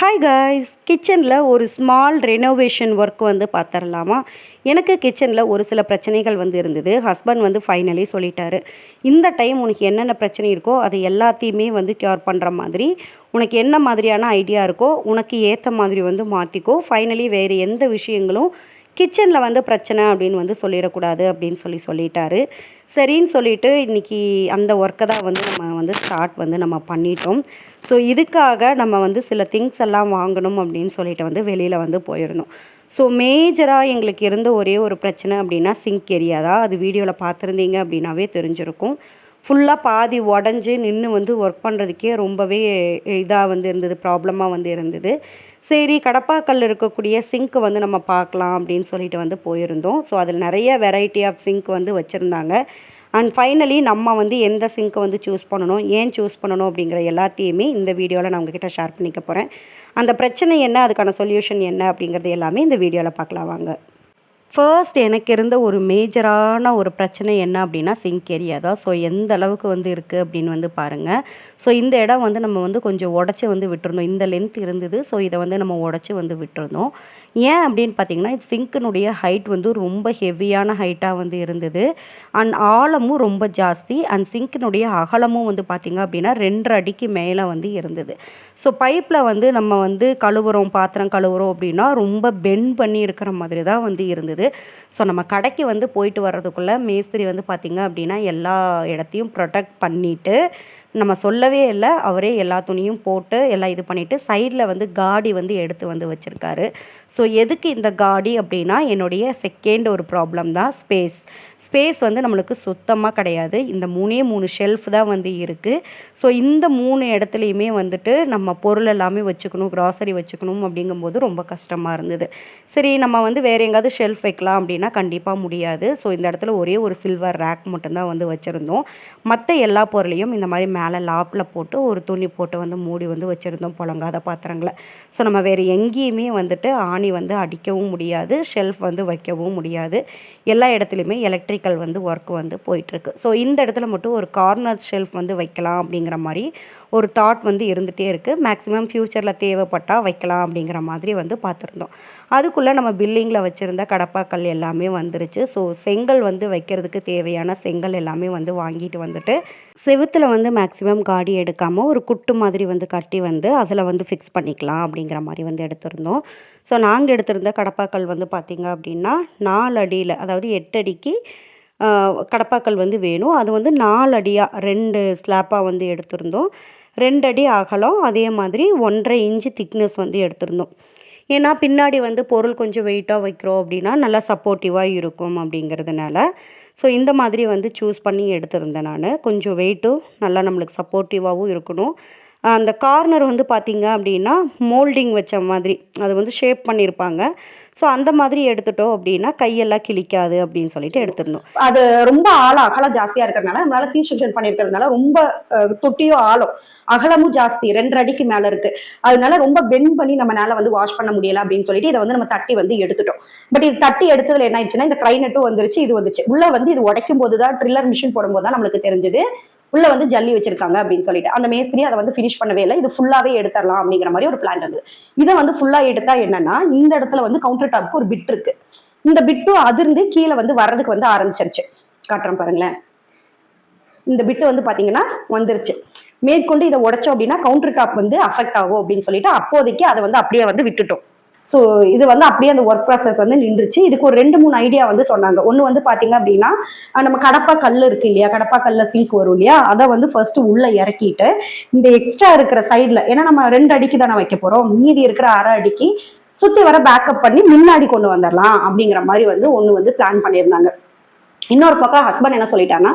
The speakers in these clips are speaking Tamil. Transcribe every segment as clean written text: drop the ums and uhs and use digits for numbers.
ஹாய் காய்ஸ், கிச்சனில் ஒரு ஸ்மால் ரெனோவேஷன் ஒர்க் வந்து பார்த்துடலாமா? எனக்கு கிச்சனில் ஒரு சில பிரச்சனைகள் வந்து இருந்தது. ஹஸ்பண்ட் வந்து ஃபைனலி சொல்லிட்டாரு, இந்த டைம் உனக்கு என்னென்ன பிரச்சனை இருக்கோ அது எல்லாத்தையுமே வந்து க்யூர் பண்ணுற மாதிரி, உனக்கு என்ன மாதிரியான ஐடியா இருக்கோ உனக்கு ஏற்ற மாதிரி வந்து மாற்றிக்கோ. ஃபைனலி வேறு எந்த விஷயங்களும் கிச்சனில் வந்து பிரச்சனை அப்படின்னு வந்து சொல்லிடக்கூடாது அப்படின்னு சொல்லிட்டாரு. சரின்னு சொல்லிட்டு இன்றைக்கி அந்த ஒர்க்கை தான் வந்து நம்ம வந்து ஸ்டார்ட் வந்து நம்ம பண்ணிட்டோம். ஸோ இதுக்காக நம்ம வந்து சில திங்ஸ் எல்லாம் வாங்கணும் அப்படின்னு சொல்லிட்டு வந்து வெளியில் வந்து போயிருந்தோம். ஸோ மேஜராக எங்களுக்கு இருந்த ஒரே ஒரு பிரச்சனை அப்படின்னா சிங்க் ஏரியா தான். அது வீடியோவில் பார்த்துருந்தீங்க அப்படின்னாவே தெரிஞ்சிருக்கும். ஃபுல்லாக பாதி உடஞ்சி நின்று வந்து ஒர்க் பண்ணுறதுக்கே ரொம்பவே இதாக வந்து இருந்தது, ப்ராப்ளமாக வந்து இருந்தது. சரி, கடப்பாக்கல் இருக்கக்கூடிய சிங்க் வந்து நம்ம பார்க்கலாம் அப்படின்னு சொல்லிட்டு வந்து போயிருந்தோம். ஸோ அதில் நிறைய வெரைட்டி ஆஃப் சிங்க் வந்து வச்சுருந்தாங்க. அண்ட் ஃபைனலி நம்ம வந்து எந்த சிங்க்கை வந்து சூஸ் பண்ணணும், ஏன் சூஸ் பண்ணணும் அப்படிங்கிற எல்லாத்தையுமே இந்த வீடியோவில் நான் உங்ககிட்ட ஷேர் பண்ணிக்க போகிறேன். அந்த பிரச்சனை என்ன, அதுக்கான சொல்யூஷன் என்ன அப்படிங்கிறது எல்லாமே இந்த வீடியோவில் பார்க்கலாம் வாங்க. ஃபர்ஸ்ட் எனக்கு இருந்த ஒரு மேஜரான ஒரு பிரச்சனை என்ன அப்படின்னா சிங்க் ஏரியா தான். ஸோ எந்த அளவுக்கு வந்து இருக்குது அப்படின்னு வந்து பாருங்கள். ஸோ இந்த இடம் வந்து நம்ம வந்து கொஞ்சம் உடச்சி வந்து விட்டுருந்தோம். இந்த லென்த் இருந்தது. ஸோ இதை வந்து நம்ம உடச்சி வந்து விட்டுருந்தோம். ஏன் அப்படின்னு பார்த்தீங்கன்னா, சிங்க்கினுடைய ஹைட் வந்து ரொம்ப ஹெவியான ஹைட்டாக வந்து இருந்தது. அண்ட் ஆழமும் ரொம்ப ஜாஸ்தி. அண்ட் சிங்க்கினுடைய அகலமும் வந்து பார்த்திங்க அப்படின்னா 2.5 அடிக்கு மேலே வந்து இருந்தது. ஸோ பைப்பில் வந்து நம்ம வந்து கழுவுறோம், பாத்திரம் கழுவுறோம் அப்படின்னா ரொம்ப பெண்ட் பண்ணி இருக்கிற மாதிரி தான் வந்து இருந்தது. ஸோ நம்ம கடைக்கு வந்து போயிட்டு வர்றதுக்குள்ளே மேஸ்திரி வந்து பார்த்திங்க அப்படின்னா எல்லா இடத்தையும் ப்ரொடெக்ட் பண்ணிவிட்டு, நம்ம சொல்லவே இல்லை, அவரே எல்லா துணியும் போட்டு எல்லாம் இது பண்ணிவிட்டு சைடில் வந்து காடி வந்து எடுத்து வந்து வச்சுருக்காரு. ஸோ எதுக்கு இந்த காடி அப்படின்னா, என்னுடைய செகண்ட் ஒரு ப்ராப்ளம் தான் ஸ்பேஸ் வந்து நம்மளுக்கு சுத்தமாக கிடையாது. இந்த 3 ஷெல்ஃப் தான் வந்து இருக்குது. ஸோ இந்த 3 இடத்துலையுமே வந்துட்டு நம்ம பொருள் எல்லாமே வச்சுக்கணும், க்ராசரி வச்சுக்கணும் அப்படிங்கும்போது ரொம்ப கஷ்டமாக இருந்தது. சரி, நம்ம வந்து வேறு எங்கேயாவது ஷெல்ஃப் வைக்கலாம் அப்படின்னா கண்டிப்பாக முடியாது. ஸோ இந்த இடத்துல ஒரே ஒரு சில்வர் ரேக் மட்டும்தான் வந்து வச்சுருந்தோம். மற்ற எல்லா பொருளையும் இந்த மாதிரி மேலே லாப்பில் போட்டு ஒரு துணி போட்டு வந்து மூடி வந்து வச்சுருந்தோம், புழங்காத பாத்திரங்களை. ஸோ நம்ம வேறு எங்கேயுமே வந்துட்டு ஆணி வந்து அடிக்கவும் முடியாது, ஷெல்ஃப் வந்து வைக்கவும் முடியாது. எல்லா இடத்துலையுமே எலக்ட்ரிக்கல் வந்து ஒர்க் வந்து போயிட்டுருக்கு. ஸோ இந்த இடத்துல மட்டும் ஒரு கார்னர் ஷெல்ஃப் வந்து வைக்கலாம் அப்படிங்கிற மாதிரி ஒரு தாட் வந்து இருந்துகிட்டே இருக்குது. மேக்ஸிமம் ஃப்யூச்சரில் தேவைப்பட்டால் வைக்கலாம் அப்படிங்கிற மாதிரி வந்து பார்த்துருந்தோம். அதுக்குள்ளே நம்ம பில்லிங்கில் வச்சுருந்த கடப்பாக்கல் எல்லாமே வந்துருச்சு. ஸோ செங்கல் வந்து வைக்கிறதுக்கு தேவையான செங்கல் எல்லாமே வந்து வாங்கிட்டு வந்துட்டு செவுத்தில் வந்து மேக்ஸிமம் காடி எடுக்காமல் ஒரு குட்டு மாதிரி வந்து கட்டி வந்து அதில் வந்து ஃபிக்ஸ் பண்ணிக்கலாம் அப்படிங்கிற மாதிரி வந்து எடுத்திருந்தோம். ஸோ நாங்கள் எடுத்திருந்த கடப்பாக்கல் வந்து பார்த்திங்க அப்படின்னா 4 அடியில், அதாவது 8 அடிக்கு கடப்பாக்கல் வந்து வேணும். அது வந்து 4 அடியாக 2 ஸ்லாப்பாக வந்து எடுத்திருந்தோம். 2 அடி அகலம், அதே மாதிரி 1.5 இன்ச்சு திக்னஸ் வந்து எடுத்திருந்தோம். ஏன்னா பின்னாடி வந்து பொருள் கொஞ்சம் வெயிட்டாக வைக்கிறோம் அப்படின்னா நல்லா சப்போர்ட்டிவாக இருக்கும் அப்படிங்கிறதுனால. ஸோ இந்த மாதிரி வந்து சூஸ் பண்ணி எடுத்திருந்தேன் நான். கொஞ்சம் வெயிட்டும் நல்லா நம்மளுக்கு சப்போர்ட்டிவாகவும் இருக்கணும். அந்த கார்னர் வந்து பார்த்திங்க அப்படின்னா மோல்டிங் வச்ச மாதிரி அது வந்து ஷேப் பண்ணியிருப்பாங்க. ஸோ அந்த மாதிரி எடுத்துட்டோம் அப்படின்னா கையெல்லாம் கிழிக்காது அப்படின்னு சொல்லிட்டு எடுத்துடணும். அது ரொம்ப அகலம் ஜாஸ்தியா இருக்கிறதுனால நம்மளால சி செக்ஷன் பண்ணிருக்கிறதுனால ரொம்ப தொட்டியும் ஆழம் அகலமும் ஜாஸ்தி 2.5 அடிக்கு மேல இருக்கு. அதனால ரொம்ப பெண்ட் பண்ணி நம்ம மேல வந்து வாஷ் பண்ண முடியல அப்படின்னு சொல்லிட்டு இதை வந்து நம்ம தட்டி வந்து எடுத்துட்டோம். பட் இது தட்டி எடுத்ததுல என்ன ஆயிடுச்சுன்னா, இந்த கிரைனட்டும் வந்துருச்சு, இது வந்துச்சு. உள்ள வந்து இது உடைக்கும் போதுதான், ட்ரில்லர் மிஷின் போடும்போது தான் நம்மளுக்கு தெரிஞ்சது உள்ள வந்து ஜல்லி வச்சிருக்காங்க அப்படின்னு சொல்லிட்டு. அந்த மேஸ்திரி அதை வந்து ஃபினிஷ் பண்ணவே இல்லை. இது ஃபுல்லாவே எடுத்துடலாம் அப்படிங்கிற மாதிரி ஒரு பிளான் இருந்தது. இதை வந்து ஃபுல்லா எடுத்தா என்னன்னா, இந்த இடத்துல வந்து கவுண்டர் டாப்க்கு ஒரு பிட் இருக்கு. இந்த பிட்டும் அதிர்ந்து கீழே வந்து வர்றதுக்கு வந்து ஆரம்பிச்சிருச்சு. காட்டுறேன் பாருங்களேன். இந்த பிட்டு வந்து பாத்தீங்கன்னா வந்துருச்சு. மேற்கொண்டு இதை உடைச்சோம் அப்படின்னா கவுண்டர் டாப் வந்து அஃபெக்ட் ஆகும் அப்படின்னு சொல்லிட்டு அப்போதைக்கு அதை வந்து அப்படியே வந்து விட்டுட்டோம். ஸோ இது வந்து அப்படியே அந்த ஒர்க் ப்ராசஸ் வந்து நின்றுச்சு. இதுக்கு ஒரு 2-3 ஐடியா வந்து சொன்னாங்க. ஒன்று வந்து பார்த்தீங்க அப்படின்னா, நம்ம கடப்பா கல் இருக்கு இல்லையா, கடப்பா கல்ல சிங்க் வரும் இல்லையா, அதை வந்து ஃபர்ஸ்ட் உள்ள இறக்கிட்டு இந்த எக்ஸ்ட்ரா இருக்கிற சைடில், ஏன்னா நம்ம 2 அடிக்கு தானே வைக்க போகிறோம், மீதி இருக்கிற 1/2 அடிக்கு சுற்றி வர பேக்கப் பண்ணி முன்னாடி கொண்டு வந்துடலாம் அப்படிங்கிற மாதிரி வந்து ஒன்று வந்து பிளான் பண்ணியிருந்தாங்க. இன்னொரு பக்கம் ஹஸ்பண்ட் என்ன சொல்லிட்டாங்கன்னா,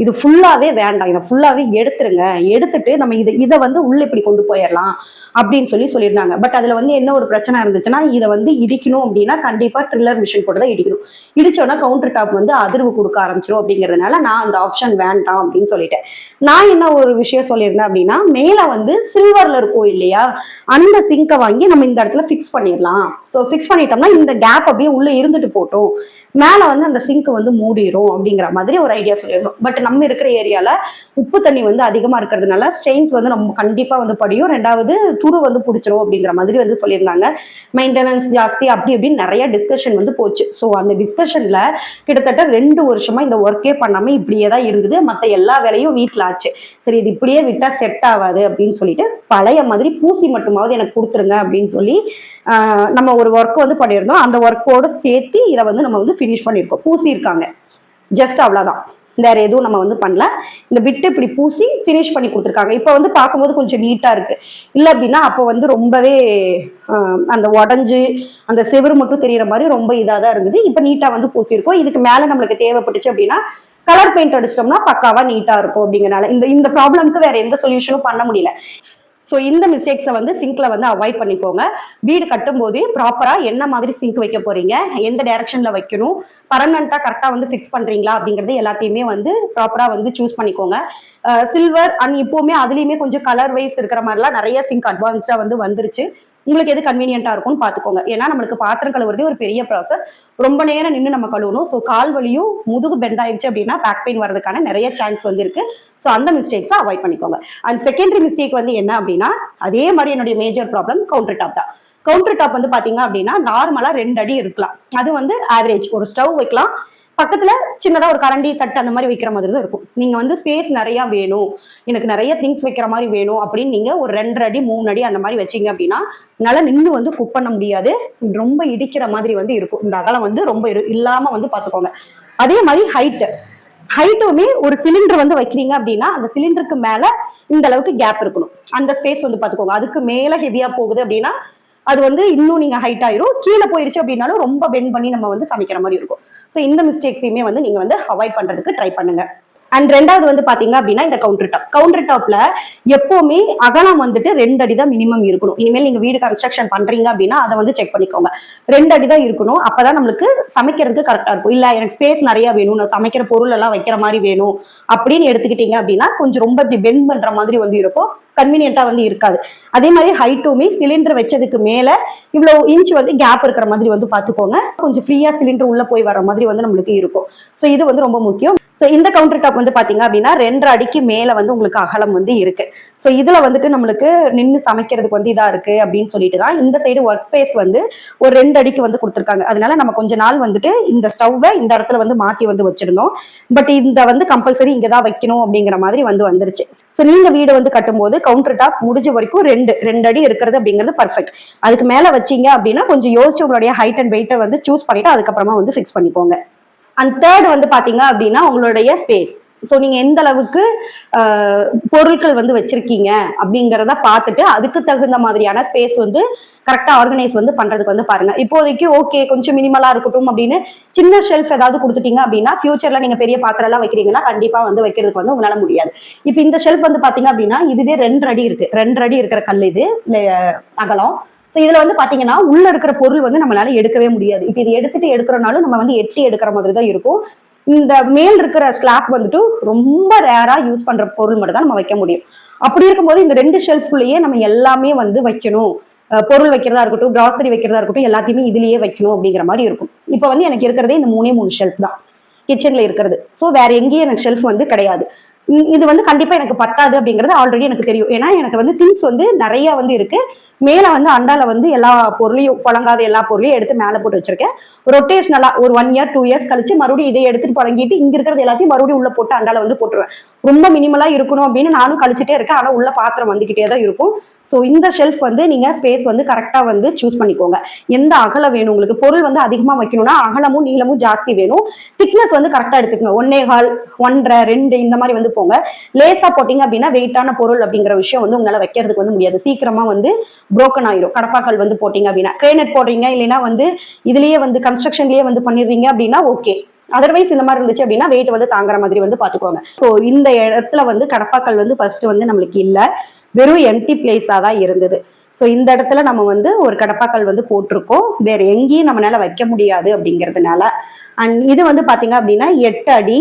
இது ஃபுல்லாவே வேண்டாம், இதை ஃபுல்லாவே எடுத்துருங்க, எடுத்துட்டு நம்ம இதை வந்து உள்ள இப்படி கொண்டு போயிடலாம் அப்படின்னு சொல்லியிருந்தாங்க. பட் அதுல வந்து என்ன ஒரு பிரச்சனை இருந்துச்சுன்னா, இதை வந்து இடிக்கணும் அப்படின்னா கண்டிப்பா ட்ரில்லர் மிஷின் போட்டு தான் இடிக்கணும். இடிச்சோன்னா கவுண்டர் டாப் வந்து அதிர்வு கொடுக்க ஆரம்பிச்சிடும் அப்படிங்கிறதுனால நான் அந்த ஆப்ஷன் வேண்டாம் அப்படின்னு சொல்லிட்டேன். நான் என்ன ஒரு விஷயம் சொல்லியிருந்தேன் அப்படின்னா, மேல வந்து சில்வர்ல இருக்கும் இல்லையா, அந்த சிங்கை வாங்கி நம்ம இந்த இடத்துல ஃபிக்ஸ் பண்ணிடலாம். ஸோ ஃபிக்ஸ் பண்ணிட்டோம்னா இந்த கேப் அப்படியே உள்ள இருந்துட்டு போட்டோம், மேல வந்து அந்த சிங்க் வந்து மூடிடும் பிடிச்சிரும் அப்படிங்கிற மாதிரி ஒரு ஐடியா சொல்லியிருந்தோம். பட் நம்ம இருக்கிற ஏரியால உப்பு தண்ணி வந்து அதிகமா இருக்கிறதுனால ஸ்ட்ரெயின்ஸ் வந்து நம்ம கண்டிப்பா வந்து படியும், ரெண்டாவது துரு வந்து பிடிச்சிரும் அப்படிங்கிற மாதிரி வந்து சொல்லியிருந்தாங்க. மெயின்டெனன்ஸ் ஜாஸ்தி அப்படி இப்படின்னு நிறைய டிஸ்கஷன் வந்து போச்சு. ஸோ அந்த டிஸ்கஷன்ல கிட்டத்தட்ட 2 வருஷமா இந்த ஒர்க்கே பண்ணாம இப்படியே தான் இருந்தது. மற்ற எல்லா வேலையும் வீட்டில் ஆச்சு. சரி இது இப்படியே விட்டா செட் ஆகாது அப்படின்னு சொல்லிட்டு பழைய மாதிரி பூசி மட்டுமாவது எனக்கு கொடுத்துருங்க அப்படின்னு சொல்லி நம்ம ஒரு ஒர்க் வந்து பண்ணியிருந்தோம். அந்த ஒர்க்கோட சேர்த்து இதை வந்து நம்ம வந்து ஃபினிஷ் பண்ணியிருக்கோம். பூசி இருக்காங்க ஜஸ்ட் அவ்வளோதான், வேற எதுவும் நம்ம வந்து பண்ணல. இந்த பிட்டு இப்படி பூசி ஃபினிஷ் பண்ணி கொடுத்துருக்காங்க. இப்போ வந்து பார்க்கும்போது கொஞ்சம் நீட்டா இருக்கு. இல்லை அப்படின்னா அப்போ வந்து ரொம்பவே அந்த உடஞ்சு அந்த செவுரு மட்டும் தெரியற மாதிரி ரொம்ப இதாக தான் இருந்தது. இப்போ நீட்டா வந்து பூசியிருக்கோம். இதுக்கு மேலே நம்மளுக்கு தேவைப்பட்டுச்சு அப்படின்னா கலர் பெயிண்ட் அடிச்சிட்டோம்னா பக்காவா நீட்டா இருக்கும். அப்படிங்கறனால இந்த ப்ராப்ளம்க்கு வேற எந்த சொல்யூஷனும் பண்ண முடியல. ஸோ இந்த மிஸ்டேக்ஸை வந்து சிங்க்ல வந்து அவாய்ட் பண்ணிக்கோங்க. வீடு கட்டும் போது ப்ராப்பரா என்ன மாதிரி சிங்க் வைக்க போறீங்க, எந்த டைரக்ஷன்ல வைக்கணும், பர்மனண்டா கரெக்டா வந்து ஃபிக்ஸ் பண்றீங்களா அப்படிங்கறது எல்லாத்தையுமே வந்து ப்ராப்பரா வந்து சூஸ் பண்ணிக்கோங்க. சில்வர் அண்ட் இப்போவுமே அதுலயுமே கொஞ்சம் கலர் வைஸ் இருக்கிற மாதிரிலாம் நிறைய சிங்க் அட்வான்ஸ்டா வந்து வந்துருச்சு. உங்களுக்கு எது கன்வீனியன்ட்டா இருக்கும்னு பார்த்துக்கோங்க. ஏன்னா நம்மளுக்கு பாத்திரம் கழுவுறதே ஒரு பெரிய ப்ராசஸ். ரொம்ப நேரம் நின்று நம்ம கழுவணும். ஸோ கால் வலியும் முதுகு பெண்ட் ஆயிடுச்சு அப்படின்னா பேக் பெயின் வரதுக்கான நிறைய சான்ஸ் வந்து இருக்கு. ஸோ அந்த மிஸ்டேக்ஸை அவாய்ட் பண்ணிக்கோங்க. அண்ட் செகண்டரி மிஸ்டேக் வந்து என்ன அப்படின்னா அதே மாதிரி என்னுடைய மேஜர் ப்ராப்ளம் கவுண்டர் டாப் தான். கவுண்டர் டாப் வந்து பாத்தீங்க அப்படின்னா நார்மலா 2 அடி இருக்கலாம். அது வந்து ஆவரேஜ். ஒரு ஸ்டவ் வைக்கலாம், பக்கத்துல சின்னதா ஒரு கரண்டி தட்டு அந்த மாதிரி வைக்கிற மாதிரி தான் இருக்கும். நீங்க வந்து ஸ்பேஸ் நிறைய வேணும், எனக்கு நிறைய திங்ஸ் வைக்கிற மாதிரி வேணும் அப்படின்னு நீங்க ஒரு 2 அடி 3 அடி அந்த மாதிரி வச்சீங்க அப்படின்னா நல்லா நின்று வந்து குக் பண்ண முடியாது. ரொம்ப இடிக்கிற மாதிரி வந்து இருக்கும். இந்த அகலம் வந்து ரொம்ப இல்லாம வந்து பாத்துக்கோங்க. அதே மாதிரி ஹைட்டுமே ஒரு சிலிண்டர் வந்து வைக்கிறீங்க அப்படின்னா அந்த சிலிண்டருக்கு மேல இந்த அளவுக்கு கேப் இருக்கணும். அந்த ஸ்பேஸ் வந்து பாத்துக்கோங்க. அதுக்கு மேல ஹெவியா போகுது அப்படின்னா அது வந்து இன்னும் நீங்க ஹைட் ஆயிரும். கீழே போயிருச்சு அப்படின்னாலும் ரொம்ப பெண்ட் பண்ணி நம்ம வந்து சமைக்கிற மாதிரி இருக்கும். ஸோ இந்த மிஸ்டேக்ஸையுமே வந்து நீங்க வந்து அவாய்ட் பண்றதுக்கு ட்ரை பண்ணுங்க. அண்ட் ரெண்டாவது வந்து பாத்தீங்க அப்படின்னா இந்த கவுண்டர் டாப்ல எப்பவுமே அகலம் வந்துட்டு 2 அடி தான் மினிமம் இருக்கணும். இனிமேல் நீங்க வீடு கன்ஸ்ட்ரக்ஷன் பண்றீங்க அப்படின்னா அதை வந்து செக் பண்ணிக்கோங்க. 2 அடி தான் இருக்கணும். அப்பதான் நம்மளுக்கு சமைக்கிறதுக்கு கரெக்டா இருக்கும். இல்ல எனக்கு ஸ்பேஸ் நிறைய வேணும், நான் சமைக்கிற பொருள் எல்லாம் வைக்கிற மாதிரி வேணும் அப்படின்னு எடுத்துக்கிட்டீங்க அப்படின்னா கொஞ்சம் ரொம்ப இப்படி பெண்ட் பண்ற மாதிரி வந்து இருக்கும், கன்வீனியன்ட்டா வந்து இருக்காது. அதே மாதிரி ஹைட்டுமே சிலிண்டர் வச்சதுக்கு மேல இவ்வளவு இன்ச் வந்து கேப் இருக்கிற மாதிரி வந்து பாத்துக்கோங்க. கொஞ்சம் ஃப்ரீயா சிலிண்டர் உள்ள போய் வர மாதிரி வந்து நம்மளுக்கு இருக்கும். ஸோ இது வந்து ரொம்ப முக்கியம். ஸோ இந்த கவுண்டர் டாப் வந்து பாத்தீங்க அப்படின்னா 2 அடிக்கு மேல வந்து உங்களுக்கு அகலம் வந்து இருக்கு. ஸோ இதுல வந்துட்டு நம்மளுக்கு நின்று சமைக்கிறதுக்கு வந்து இதா இருக்கு அப்படின்னு சொல்லிட்டு தான் இந்த சைடு ஒர்க் ஸ்பேஸ் வந்து ஒரு 2 அடிக்கு வந்து கொடுத்துருக்காங்க. அதனால நம்ம கொஞ்ச நாள் வந்துட்டு இந்த ஸ்டவ்வை இந்த இடத்துல வந்து மாத்தி வந்து வச்சிருந்தோம். பட் இந்த வந்து கம்பல்சரி இங்கதான் வைக்கணும் அப்படிங்கிற மாதிரி வந்து வந்துருச்சு. ஸோ நீங்க வீடு வந்து கட்டும்போது கவுண்டர் டாப் முடிஞ்ச வரைக்கும் 2 அடி இருக்கிறது அப்படிங்கிறது பர்ஃபெக்ட். அதுக்கு மேல வச்சீங்க அப்படின்னா கொஞ்சம் யோசிச்சு உங்களுடைய ஹைட் அண்ட் வெயிட்டை வந்து சூஸ் பண்ணிட்டு அதுக்கப்புறமா வந்து ஃபிக்ஸ் பண்ணிக்கோங்க. அண்ட் தேர்ட் வந்து பாத்தீங்க அப்படின்னா உங்களுடைய ஸ்பேஸ். ஸோ நீங்க எந்த அளவுக்கு பொருட்கள் வந்து வச்சிருக்கீங்க அப்படிங்கிறத பார்த்துட்டு அதுக்கு தகுந்த மாதிரியான ஸ்பேஸ் வந்து கரெக்டா ஆர்கனைஸ் வந்து பண்றதுக்கு வந்து பாருங்க. இப்போதைக்கு ஓகே கொஞ்சம் மினிமலா இருக்கட்டும் அப்படின்னு சின்ன ஷெல்ஃப் ஏதாவது கொடுத்துட்டீங்க அப்படின்னா ஃபியூச்சர்ல நீங்க பெரிய பாத்திரம் எல்லாம் வைக்கிறீங்கன்னா கண்டிப்பா வந்து வைக்கிறதுக்கு வந்து உங்களால முடியாது. இப்போ இந்த ஷெல்ஃப் வந்து பாத்தீங்க அப்படின்னா இதுவே 2 அடி இருக்கு. 2 அடி இருக்கிற கல் இது அகலம். ஸோ இதுல வந்து பாத்தீங்கன்னா உள்ள இருக்கிற பொருள் வந்து நம்மளால எடுக்கவே முடியாது. இப்போ இது எடுக்கிறனாலும் நம்ம வந்து எட்டி எடுக்கிற மாதிரி தான் இருக்கும். இந்த மேல் இருக்கிற ஸ்லாப் வந்துட்டு ரொம்ப ரேரா யூஸ் பண்ற பொருள் மட்டும் தான் நம்ம வைக்க முடியும். அப்படி இருக்கும்போது இந்த 2 ஷெல்ஃப்குள்ளேயே நம்ம எல்லாமே வந்து வைக்கணும். பொருள் வைக்கிறதா இருக்கட்டும், கிராசரி வைக்கிறதா இருக்கட்டும், எல்லாத்தையுமே இதுலயே வைக்கணும் அப்படிங்கிற மாதிரி இருக்கும். இப்போ வந்து எனக்கு இருக்கிறதே இந்த 3 ஷெல்ஃப் தான் கிச்சன்ல இருக்கிறது. ஸோ வேற எங்கேயும் எனக்கு ஷெல்ஃப் வந்து கிடையாது. இது வந்து கண்டிப்பா எனக்கு பத்தாது அப்படிங்கிறது ஆல்ரெடி எனக்கு தெரியும். ஏன்னா எனக்கு வந்து திங்ஸ் வந்து நிறைய வந்து இருக்கு. மேல வந்து அண்டால வந்து எல்லா பொருளையும் புழங்காத எல்லா பொருளையும் எடுத்து மேல போட்டு வச்சிருக்கேன். ரொட்டேஷனலா ஒரு 1 இயர் 2 இயர்ஸ் கழிச்சு மறுபடியும் இதை எடுத்துட்டு புழங்கிட்டு இங்க இருக்கிறது எல்லாத்தையும் மறுபடியும் உள்ள போட்டு அண்டால வந்து போட்டுருவேன். ரொம்ப மினிமலா இருக்கணும் அப்படின்னு நானும் கழிச்சுட்டே இருக்கேன். ஆனா உள்ள பாத்திரம் வந்துகிட்டே தான் இருக்கும். ஸோ இந்த ஷெல்ஃப் வந்து நீங்க ஸ்பேஸ் வந்து கரெக்டா வந்து சூஸ் பண்ணிக்கோங்க. எந்த அகலம் வேணும் உங்களுக்கு, பொருள் வந்து அதிகமா வைக்கணும்னா அகலமும் நீளமும் ஜாஸ்தி வேணும். திக்னஸ் வந்து கரெக்டா எடுத்துக்கோங்க. 1.25 1.5 2 இந்த மாதிரி வந்து போங்க. லேசா போட்டீங்க அப்படின்னா வெயிட்டான பொருள் அப்படிங்கிற விஷயம் வந்து உங்களால வைக்கிறதுக்கு வந்து முடியாது. சீக்கிரமா வந்து புரோக்கன் ஆயிரும். கடப்பாக்கள் வந்து போட்டீங்க அப்படின்னா கிரேனட் போடுறீங்க இல்லைன்னா வந்து இதுலயே வந்து கன்ஸ்ட்ரக்ஷன்லயே வந்து பண்ணிடுறீங்க அப்படின்னா ஓகே. அதர்வைஸ் இந்த மாதிரி இருந்துச்சு அப்படின்னா வெயிட் வந்து தாங்குற மாதிரி வந்து பாத்துக்கோங்க. ஸோ இந்த இடத்துல வந்து கடப்பாக்கள் வந்து ஃபர்ஸ்ட் வந்து நம்மளுக்கு இல்ல, வெறும் எம்டி பிளேஸா தான் இருந்தது. ஸோ இந்த இடத்துல நம்ம வந்து ஒரு கடப்பாக்கள் வந்து போட்டிருக்கோம். வேற எங்கேயும் நம்மளால வைக்க முடியாது அப்படிங்கிறதுனால. அண்ட் இது வந்து பாத்தீங்க அப்படின்னா 8 அடி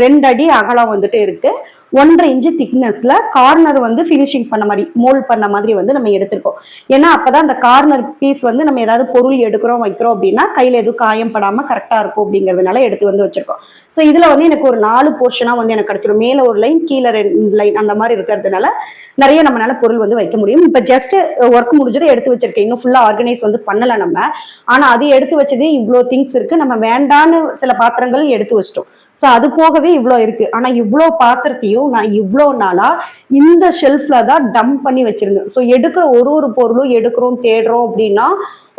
2 அடி அகலம் வந்துட்டு இருக்கு. 1.5 இன்ச் திக்னஸ்ல கார்னர் வந்து ஃபினிஷிங் பண்ண மாதிரி மோல்ட் பண்ண மாதிரி வந்து நம்ம எடுத்திருக்கோம். ஏன்னா அப்பதான் அந்த கார்னர் பீஸ் வந்து நம்ம ஏதாவது பொருள் எடுக்கிறோம் வைக்கிறோம் அப்படின்னா கையில எதுவும் காயம் படாம கரெக்டா இருக்கும் அப்படிங்கிறதுனால எடுத்து வந்து வச்சிருக்கோம். ஸோ இதுல வந்து எனக்கு ஒரு 4 போர்ஷனா வந்து எனக்கு கிடைச்சிடும். மேல ஒரு லைன் கீழே 2 லைன் அந்த மாதிரி இருக்கிறதுனால நிறைய நம்மளால பொருள் வந்து வைக்க முடியும். இப்ப ஜஸ்ட் ஒர்க் முடிஞ்சதை எடுத்து வச்சிருக்கேன். இன்னும் ஃபுல்லா ஆர்கனைஸ் வந்து பண்ணல நம்ம. ஆனா அது எடுத்து வச்சதே இவ்வளோ திங்ஸ் இருக்கு. நம்ம வேண்டான்னு சில பாத்திரங்கள் எடுத்து வச்சிட்டோம். ஸோ அது போகவே இவ்வளோ இருக்கு. ஆனா இவ்வளோ பாத்திரத்தையும் நான் இவ்வளோ நாளா இந்த ஷெல்ஃப்ல தான் டம்ப் பண்ணி வச்சிருந்தேன். ஸோ எடுக்கிற ஒரு பொருளும் எடுக்கிறோம் தேடுறோம் அப்படின்னா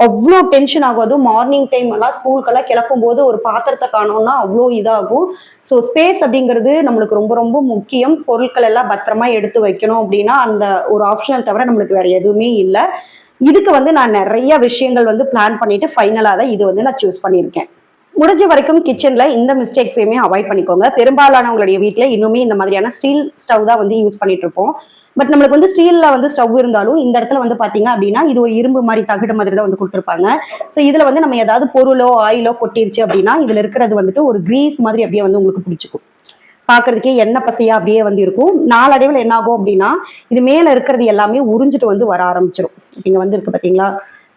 அவ்வளோ டென்ஷன் ஆகும். அதுவும் மார்னிங் டைம் எல்லாம் ஸ்கூலுக்கெல்லாம் கிளப்பும் போது ஒரு பாத்திரத்தை காணோம்னா அவ்வளோ இதாகும். ஸோ ஸ்பேஸ் அப்படிங்கிறது நம்மளுக்கு ரொம்ப ரொம்ப முக்கியம். பொருட்கள் எல்லாம் பத்திரமா எடுத்து வைக்கணும் அப்படின்னா அந்த ஒரு ஆப்ஷனல் தவிர நம்மளுக்கு வேற எதுவுமே இல்லை. இதுக்கு வந்து நான் நிறைய விஷயங்கள் வந்து பிளான் பண்ணிட்டு ஃபைனலாக தான் இது வந்து நான் சூஸ் பண்ணியிருக்கேன். முடிஞ்ச வரைக்கும் கிச்சன்ல இந்த மிஸ்டேக்ஸையுமே அவாய்ட் பண்ணிக்கோங்க. பெரும்பாலானவங்களுடைய வீட்டில் இன்னுமே இந்த மாதிரியான ஸ்டீல் ஸ்டவ் தான் வந்து யூஸ் பண்ணிட்டு இருப்போம். பட் நம்மளுக்கு வந்து ஸ்டீல்ல வந்து ஸ்டவ் இருந்தாலும் இந்த இடத்துல வந்து பாத்தீங்க அப்படின்னா இது ஒரு இரும்பு மாதிரி தகடு மாதிரி தான் வந்து கொடுத்துருப்பாங்க. ஸோ இதுல வந்து நம்ம ஏதாவது பொருளோ ஆயிலோ கொட்டிருச்சு அப்படின்னா இதுல இருக்கிறது வந்துட்டு ஒரு கிரீஸ் மாதிரி அப்படியே வந்து உங்களுக்கு பிடிச்சிக்கும். பாக்குறதுக்கே எண்ணெய் பசையா அப்படியே வந்து இருக்கும். நாளடைவில் என்ன ஆகும் அப்படின்னா இது மேல இருக்கிறது எல்லாமே உறிஞ்சிட்டு வந்து வர ஆரம்பிச்சிடும். இங்க வந்து இருக்கு பாத்தீங்களா,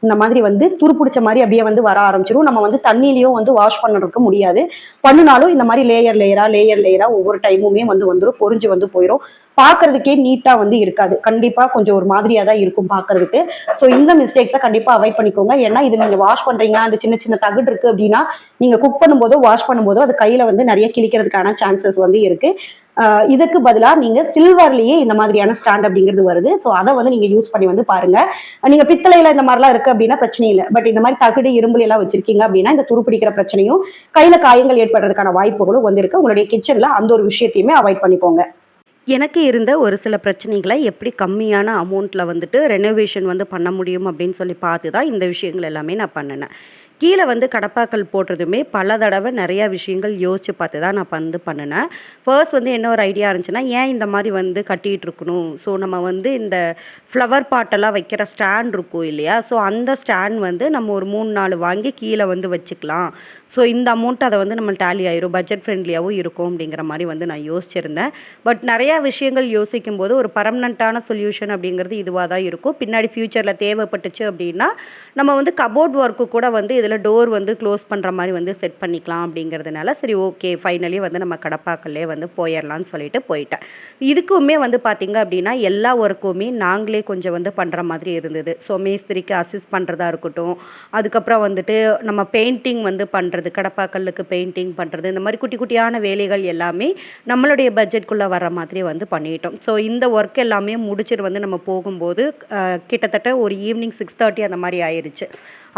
இந்த மாதிரி வந்து துருப்பிடிச்ச மாதிரி அப்படியே வந்து வர ஆரம்பிச்சிடும். நம்ம வந்து தண்ணியிலையும் வந்து வாஷ் பண்ணுறதுக்கு முடியாது. பண்ணினாலும் இந்த மாதிரி லேயர் லேயரா ஒவ்வொரு டைமுமே வந்து வந்துடும், பொறிஞ்சு வந்து போயிடும். பார்க்கறதுக்கே நீட்டா வந்து இருக்காது. கண்டிப்பா கொஞ்சம் ஒரு மாதிரியா தான் இருக்கும் பார்க்கறதுக்கு. ஸோ இந்த மிஸ்டேக்ஸை கண்டிப்பா அவாய்ட் பண்ணிக்கோங்க. ஏன்னா இது நீங்க வாஷ் பண்றீங்க, அந்த சின்ன சின்ன தகடு இருக்கு அப்படின்னா நீங்க குக் பண்ணும்போதோ வாஷ் பண்ணும்போதோ அது கையில வந்து நிறைய கிழிக்கிறதுக்கான சான்சஸ் வந்து இருக்கு. இதுக்கு பதிலா நீங்க சில்வர்லயே இந்த மாதிரியான ஸ்டாண்ட் அப்படிங்கிறது வருது. ஸோ அதை வந்து நீங்க யூஸ் பண்ணி வந்து பாருங்க. நீங்க பித்தளையில இந்த மாதிரிலாம் இருக்கு அப்படின்னா பிரச்சனை இல்லை. பட் இந்த மாதிரி தகடு இரும்புல எல்லாம் வச்சிருக்கீங்க அப்படின்னா இந்த துருப்பிடிக்கிற பிரச்சனையும் கையில காயங்கள் ஏற்படுறதுக்கான வாய்ப்புகளும் வந்து இருக்கு. உங்களுடைய கிச்சன்ல அந்த ஒரு விஷயத்தையுமே அவாய்ட் பண்ணிக்கோங்க. எனக்கு இருந்த ஒரு சில பிரச்சனைகளை எப்படி கம்மியான அமௌண்ட்டில் வந்துட்டு ரெனோவேஷன் வந்து பண்ண முடியும் அப்படின்னு சொல்லி பார்த்து தான் இந்த விஷயங்கள் எல்லாமே நான் பண்ணினேன். கீழே வந்து கடப்பாக்கல் போடுறதுமே பல தடவை நிறையா விஷயங்கள் யோசித்து பார்த்து தான் நான் வந்து பண்ணினேன். ஃபர்ஸ்ட் வந்து என்ன ஒரு ஐடியா இருந்துச்சுன்னா, ஏன் இந்த மாதிரி வந்து கட்டிகிட்டு இருக்கணும்? ஸோ நம்ம வந்து இந்த ஃப்ளவர் பாட்டெல்லாம் வைக்கிற ஸ்டாண்ட் இருக்கும் இல்லையா? ஸோ அந்த ஸ்டாண்ட் வந்து நம்ம ஒரு 3-4 வாங்கி கீழே வந்து வச்சுக்கலாம். ஸோ இந்த அமௌண்ட் அதை வந்து நம்ம டேலி ஆயிரும், பட்ஜெட் ஃப்ரெண்ட்லியாகவும் இருக்கும் அப்படிங்கிற மாதிரி வந்து நான் யோசிச்சிருந்தேன். பட் நிறையா விஷயங்கள் யோசிக்கும் போது ஒரு பர்மனண்ட்டான சொல்யூஷன் அப்படிங்கிறது இதுவாக தான் இருக்கும். பின்னாடி ஃப்யூச்சரில் தேவைப்பட்டுச்சு அப்படின்னா நம்ம வந்து கபோர்ட் ஒர்க்கு கூட வந்து இதில் டோர் வந்து க்ளோஸ் பண்ணுற மாதிரி வந்து செட் பண்ணிக்கலாம் அப்படிங்கிறதுனால சரி ஓகே ஃபைனலி வந்து நம்ம கடப்பாக்கல்லே வந்து போயிடலான்னு சொல்லிட்டு போயிட்டேன். இதுக்குமே வந்து பார்த்திங்க அப்படின்னா எல்லா ஒர்க்குமே நாங்களே கொஞ்சம் வந்து பண்ணுற மாதிரி இருந்தது. ஸோ மேஸ்திரிக்கு அசிஸ்ட் பண்ணுறதா இருக்கட்டும், அதுக்கப்புறம் வந்துட்டு நம்ம பெயிண்டிங் வந்து பண்ணுறது, கடப்பாக்கல்லுக்கு பெயிண்டிங் பண்ணுறது, இந்த மாதிரி குட்டி குட்டியான வேலைகள் எல்லாமே நம்மளுடைய பட்ஜெட்குள்ளே வர மாதிரி வந்து பண்ணிட்டோம். ஸோ இந்த ஒர்க் எல்லாமே முடிச்சுட்டு வந்து நம்ம போகும்போது கிட்டத்தட்ட ஒரு ஈவினிங் 6:30 அந்த மாதிரி ஆயிடுச்சு.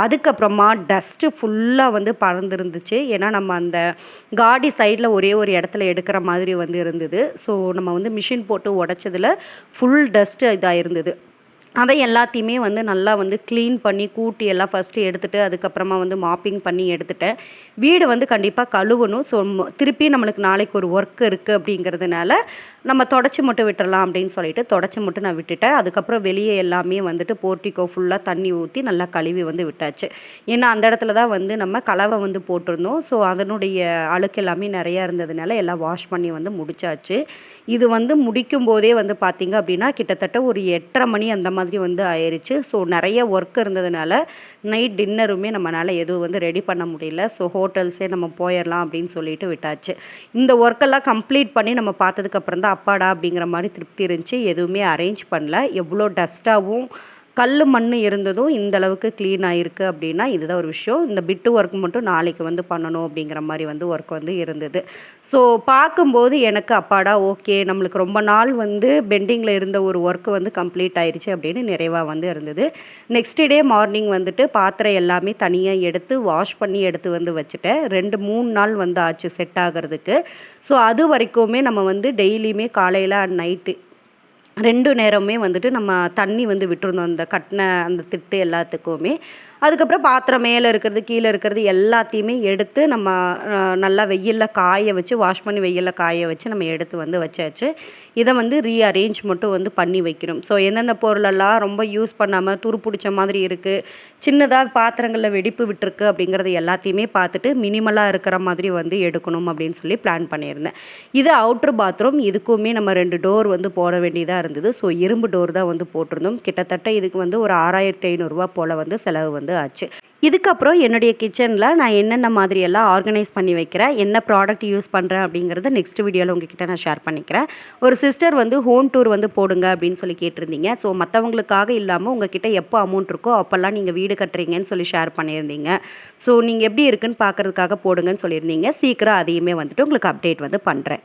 அதுக்கப்புறமா டஸ்ட்டு ஃபுல்லாக வந்து பறந்துருந்துச்சு. ஏன்னா நம்ம அந்த காடி சைடில் ஒரே ஒரு இடத்துல எடுக்கிற மாதிரி வந்து இருந்தது. ஸோ நம்ம வந்து மிஷின் போட்டு உடச்சதில் ஃபுல் டஸ்ட்டு இதாக இருந்தது. அதை எல்லாத்தையுமே வந்து நல்லா வந்து க்ளீன் பண்ணி கூட்டி எல்லாம் ஃபஸ்ட்டு எடுத்துகிட்டு அதுக்கப்புறமா வந்து மாப்பிங் பண்ணி எடுத்துட்டேன். வீடு வந்து கண்டிப்பாக கழுவணும். ஸோ திருப்பி நம்மளுக்கு நாளைக்கு ஒரு ஒர்க் இருக்குது அப்படிங்கிறதுனால நம்ம தொடச்சி மட்டும் விட்டுறலாம் அப்படின்னு சொல்லிட்டு தொடச்சி மட்டும் நான் விட்டுட்டேன். அதுக்கப்புறம் வெளியே எல்லாமே வந்துட்டு போர்ட்டிக்கோ ஃபுல்லாக தண்ணி ஊற்றி நல்லா கழுவி வந்து விட்டாச்சு. ஏன்னா அந்த இடத்துல தான் வந்து நம்ம கலவை வந்து போட்டிருந்தோம். ஸோ அதனுடைய அழுக்கு எல்லாமே நிறையா இருந்ததுனால எல்லாம் வாஷ் பண்ணி வந்து முடிச்சாச்சு. இது வந்து முடிக்கும் போதே வந்து பார்த்திங்க அப்படின்னா கிட்டத்தட்ட ஒரு 8:30 மணி அந்த மாதிரி வந்து ஆயிடுச்சு. ஸோ நிறைய ஒர்க் இருந்ததுனால நைட் டின்னருமே நம்மளால் எதுவும் வந்து ரெடி பண்ண முடியல. ஸோ ஹோட்டல்ஸே நம்ம போயிடலாம் அப்படின்னு சொல்லிட்டு விட்டாச்சு. இந்த ஒர்க்கெல்லாம் கம்ப்ளீட் பண்ணி நம்ம பார்த்ததுக்கப்புறம் தான் அப்பாடா அப்படிங்கிற மாதிரி திருப்தி இருந்துச்சு. எதுவுமே அரேஞ்ச் பண்ணல. எவ்வளோ டஸ்ட்டாகவும் கல் மண் இருந்ததும் இந்த அளவுக்கு க்ளீன் ஆகிருக்கு அப்படின்னா இதுதான் ஒரு விஷயம். இந்த பிட்டு ஒர்க் மட்டும் நாளைக்கு வந்து பண்ணணும் அப்படிங்கிற மாதிரி வந்து ஒர்க் வந்து இருந்தது. ஸோ பார்க்கும்போது எனக்கு அப்பாடா ஓகே நம்மளுக்கு ரொம்ப நாள் வந்து பெண்டிங்கில் இருந்த ஒரு ஒர்க்கு வந்து கம்ப்ளீட் ஆயிடுச்சு அப்படின்னு நிறைவாக வந்து இருந்தது. நெக்ஸ்ட் டே மார்னிங் வந்துட்டு பாத்திரம் எல்லாமே தனியாக எடுத்து வாஷ் பண்ணி எடுத்து வந்து வச்சுட்டேன். 2-3 நாள் வந்து ஆச்சு செட் ஆகிறதுக்கு. ஸோ அது வரைக்குமே நம்ம வந்து டெய்லியுமே காலையில் அண்ட் நைட்டு 2 நேரமுமே வந்துட்டு நம்ம தண்ணி வந்து விட்டுருந்தோம். அந்த கட்டின அந்த திட்டு எல்லாத்துக்குமே. அதுக்கப்புறம் பாத்திரம் மேல இருக்கிறது, கீழ இருக்கிறது எல்லாத்தையுமே எடுத்து நம்ம நல்லா வெயில்ல காய வச்சு, வாஷ் பண்ணி வெயில்ல காய வச்சு நம்ம எடுத்து வந்து வச்சாச்சு. இத வந்து ரீஅரேஞ்ச் மட்டும் வந்து பண்ணி வைக்கணும். ஸோ எந்தெந்த பொருளெல்லாம் ரொம்ப யூஸ் பண்ணாம துரு புடிச்ச மாதிரி இருக்கு, சின்னதா பாத்திரங்கள்ல வெடிப்பு விட்டுருக்கு அப்படிங்கிறது எல்லாத்தையுமே பார்த்துட்டு, மினிமலா இருக்கிற மாதிரி வந்து எடுக்கணும் அப்படின்னு சொல்லி பிளான் பண்ணியிருந்தேன். இது அவுட்டர் பாத்ரூம். இதுக்குமே நம்ம 2 டோர் வந்து போட வேண்டியதா இருந்தது. ஸோ இரும்பு டோர் தான் வந்து போட்டிருந்தோம். கிட்டத்தட்ட இதுக்கு வந்து ஒரு ரூ. 6,500 போல வந்து செலவு வந்து ஆச்சு. இதுக்கப்புறம் என்னுடைய கிச்சன்ல நான் என்னென்ன மாதிரியெல்லாம் ஆர்கனைஸ் பண்ணி வைக்கிறேன், என்ன ப்ராடக்ட் யூஸ் பண்ணுறேன் அப்படிங்கிறத நெக்ஸ்ட் வீடியோவில் உங்ககிட்ட நான் ஷேர் பண்ணிக்கிறேன். ஒரு சிஸ்டர் வந்து ஹோம் டூர் வந்து போடுங்க அப்படின்னு சொல்லி கேட்டிருந்தீங்க. ஸோ மற்றவங்களுக்காக இல்லாமல் உங்ககிட்ட எப்போ அமௌண்ட் இருக்கோ அப்போல்லாம் நீங்கள் வீடு கட்டுறீங்கன்னு சொல்லி ஷேர் பண்ணியிருந்தீங்க. ஸோ நீங்கள் எப்படி இருக்குன்னு பார்க்குறதுக்காக போடுங்கன்னு சொல்லியிருந்தீங்க. சீக்கிரம் அதையுமே வந்துட்டு உங்களுக்கு அப்டேட் வந்து பண்ணுறேன்.